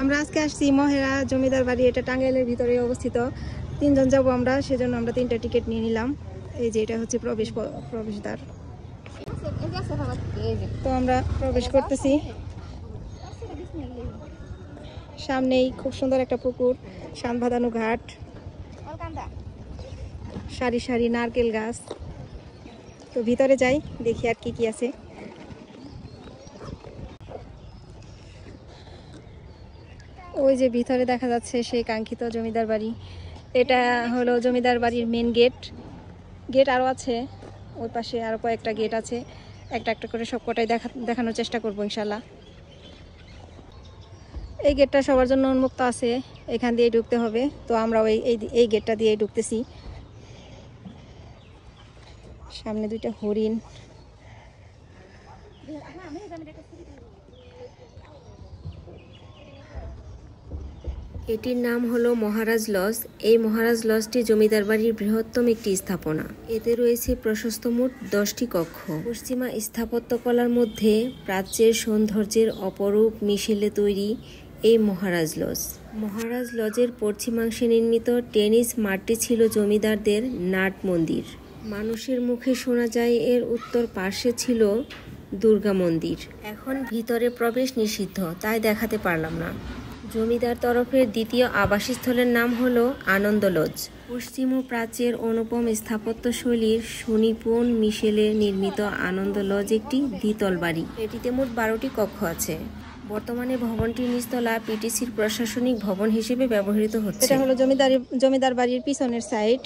আমরা আজকে আসছি মহেরা জমিদার বাড়ি, এটা টাঙ্গাইলের ভিতরে অবস্থিত। 3 জন যাবো আমরা, সেজন্য আমরা 3টা টিকিট নিয়ে নিলাম। এই যে এটা হচ্ছে প্রবেশদ্বার। তো আমরা প্রবেশ করতেছি। সামনেই খুব সুন্দর একটা পুকুর, শানবাঁধানো ঘাট, সারি সারি নারকেল গাছ। তো ভিতরে যাই, দেখি আর কি কি আছে। ওই যে ভিতরে দেখা যাচ্ছে সেই কাঙ্ক্ষিত জমিদার বাড়ি। এটা হলো জমিদার বাড়ির মেন গেট। গেট আরও আছে, ওই পাশে আরও কয়েকটা গেট আছে। একটা একটা করে সব কটাই দেখানোর চেষ্টা করবো ইনশাল্লাহ। এই গেটটা সবার জন্য উন্মুক্ত আছে, এখান দিয়ে ঢুকতে হবে। তো আমরা এই গেটটা দিয়ে ঢুকতেছি। সামনে 2টা হরিণ। এটির নাম হলো মহারাজ লজ। এই মহারাজ লজটি জমিদার বাড়ির বৃহত্তম একটি স্থাপনা। এতে রয়েছে প্রশস্ত মোট 10টি কক্ষ। পশ্চিমা স্থাপত্যকলার মধ্যে প্রাচ্যের সৌন্দর্যের অপরূপ মিশেলে তৈরি এই মহারাজ লজ। মহারাজ লজের পশ্চিমাংশে নির্মিত টেনিস মাঠটি ছিল জমিদারদের নাট মন্দির। মানুষের মুখে শোনা যায় এর উত্তর পার্শ্বে ছিল দুর্গা মন্দির। এখন ভিতরে প্রবেশ নিষিদ্ধ, তাই দেখাতে পারলাম না। জমিদার তরফের দ্বিতীয় আবাসস্থলের নাম হলো আনন্দ লজ। পশ্চিম ও প্রাচ্যের অনুপম স্থাপত্যশৈলীর সুনিপুণ মিশেলে নির্মিত আনন্দ লজ একটি দ্বিতল বাড়ি। এটিতে মোট 12টি কক্ষ আছে। বর্তমানে ভবনটির নিচতলা পিটিসির প্রশাসনিক ভবন হিসেবে ব্যবহৃত হচ্ছে। এটা হলো জমিদার বাড়ির পিছনের সাইড।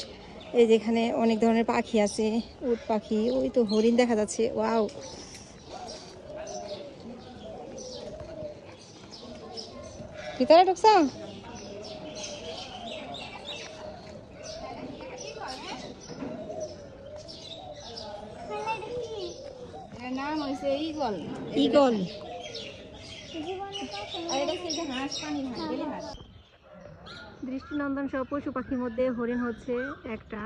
এই যেখানে অনেক ধরনের পাখি আছে, উট পাখি, ওই তো হরিণ দেখা যাচ্ছে। ওয়াও, ভিতরে ঢুকছ? ঈগল। দৃষ্টিনন্দন সব পশু পাখির মধ্যে হরিণ হচ্ছে একটা।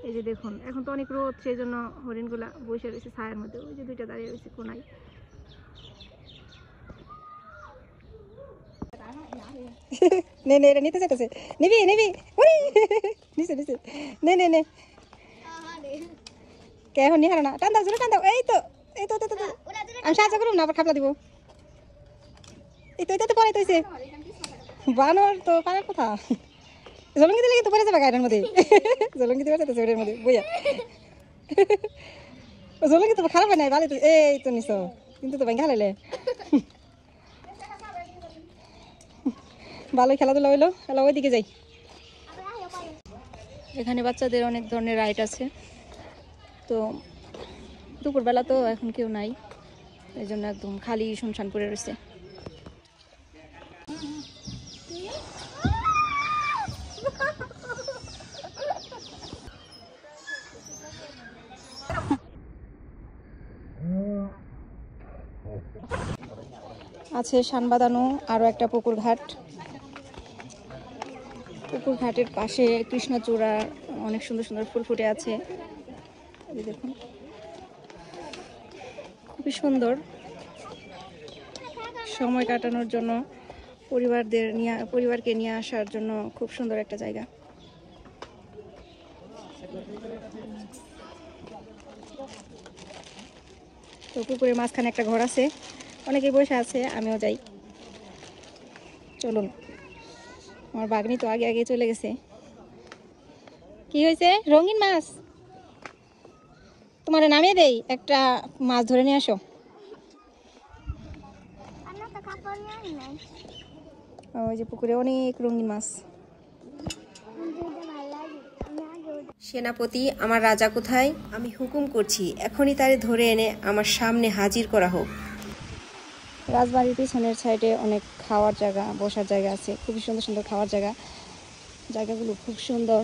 এই যে দেখুন, এখন তো অনেক রোদ, সেই জন্য হরিণগুলা বসে রয়েছে ছায়ার মধ্যে। ওই যে 2টা দাঁড়িয়ে রয়েছে কোনায়। নে নে, এটা নিতে চাইতেছে। নিবি নিবি, নিচে নিচে, নে নে নে। কে এখন নিহারা না, টান দাও জোরে টান দাও। এই তো এই তো আমি সাহায্য করুন না, আবার খাপলা দিব। এই তো এটা তো পরে তৈছে বানর, তো পারার কথা। জলঙ্গি দিলে কিন্তু পরে যাবে গায়ের মধ্যে। জলঙ্গি দিতে পারছে ওটার মধ্যে বইয়া। জলঙ্গি তো খারাপ হয় নাই, ভালো তো। এই তো নিছ, কিন্তু তো ভাই হালাইলে। ভালোই খেলাধুলা হইলো। খেলা ওইদিকে যাই। এখানে বাচ্চাদের অনেক ধরনের রাইড আছে। তো দুপুরবেলা তো এখন কেউ নাই, এই জন্য একদম খালি শুনশান পড়ে রয়েছে। আছে শানবাঁধানো আরো একটা পুকুর ঘাট। পুকুর ঘাটের পাশে কৃষ্ণচূড়া, অনেক সুন্দর সুন্দর ফুল ফুটে আছে। দেখুন, খুবই সুন্দর। সময় কাটানোর জন্য, পরিবারকে নিয়ে আসার জন্য খুব সুন্দর একটা জায়গা। তো পুকুরের মাঝখানে একটা ঘর আছে, অনেকেই বসে আছে, আমিও যাই। চলুন, আমার বাগনি তো আগে আগে চলে গেছে। কি হয়েছে? রঙিন মাছ তোমার নামিয়ে দেই, একটা মাছ ধরে নিয়ে আসো। ওই যে পুকুরে অনেক রঙিন মাছ। সেনাপতি, আমার রাজা কোথায়? আমি হুকুম করছি, এখনই তারে ধরে এনে আমার সামনে হাজির করা হোক। রাজবাড়ির পিছনের সাইডে অনেক খাওয়ার জায়গা, বসার জায়গা আছে, খুবই সুন্দর সুন্দর খাওয়ার জায়গা। জায়গাগুলো খুব সুন্দর।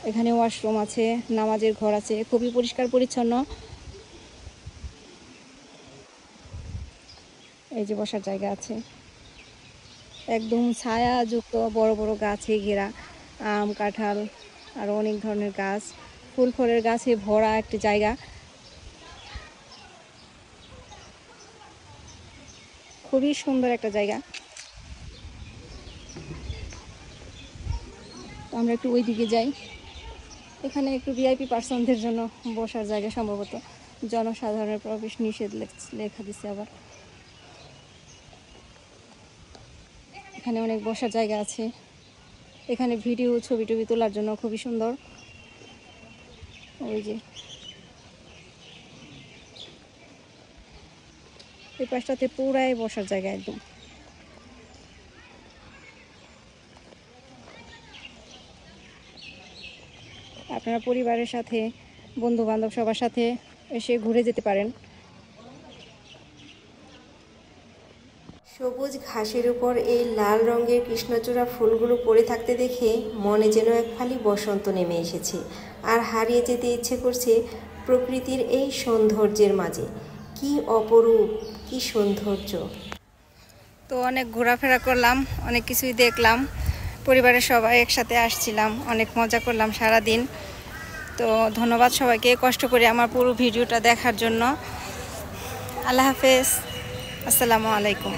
এখানে ওয়াশরুম আছে, নামাজের ঘর আছে, খুবই পরিষ্কার পরিচ্ছন্ন। এই যে বসার জায়গা আছে, একদম ছায়াযুক্ত বড় বড় গাছে ঘেরা, আম, কাঁঠাল, আরও অনেক ধরনের গাছ, ফুল ফলের গাছে ভরা একটি জায়গা। খুবই সুন্দর একটা জায়গা। তো আমরা একটু ওই দিকে যাই। এখানে একটু ভিআইপি পার্সনদের জন্য বসার জায়গা, সম্ভবত জনসাধারণের প্রবেশ নিষেধ লেখা দিচ্ছে। আবার এখানে অনেক বসার জায়গা আছে। এখানে ভিডিও ছবি টবি তোলার জন্য খুবই সুন্দর। ওই যে এই পাশটাতে পুরাই বসার জায়গা একদম। আপনারা পরিবারের সাথে, বন্ধু বান্ধব সবার সাথে এসে ঘুরে যেতে পারেন। সবুজ ঘাসের উপর এই লাল রঙের কৃষ্ণচূড়া ফুলগুলো পড়ে থাকতে দেখে মনে যেন এক ফালি বসন্ত নেমে এসেছে, আর হারিয়ে যেতে ইচ্ছে করছে প্রকৃতির এই সৌন্দর্যের মাঝে। কি অপরূপ, কি সৌন্দর্য! তো অনেক ঘোরাফেরা করলাম, অনেক কিছুই দেখলাম, পরিবারের সবাই একসাথে আসছিলাম, অনেক মজা করলাম সারা দিন। তো ধন্যবাদ সবাইকে কষ্ট করে আমার পুরো ভিডিওটা দেখার জন্য। আল্লাহ হাফেজ, আসসালামু আলাইকুম।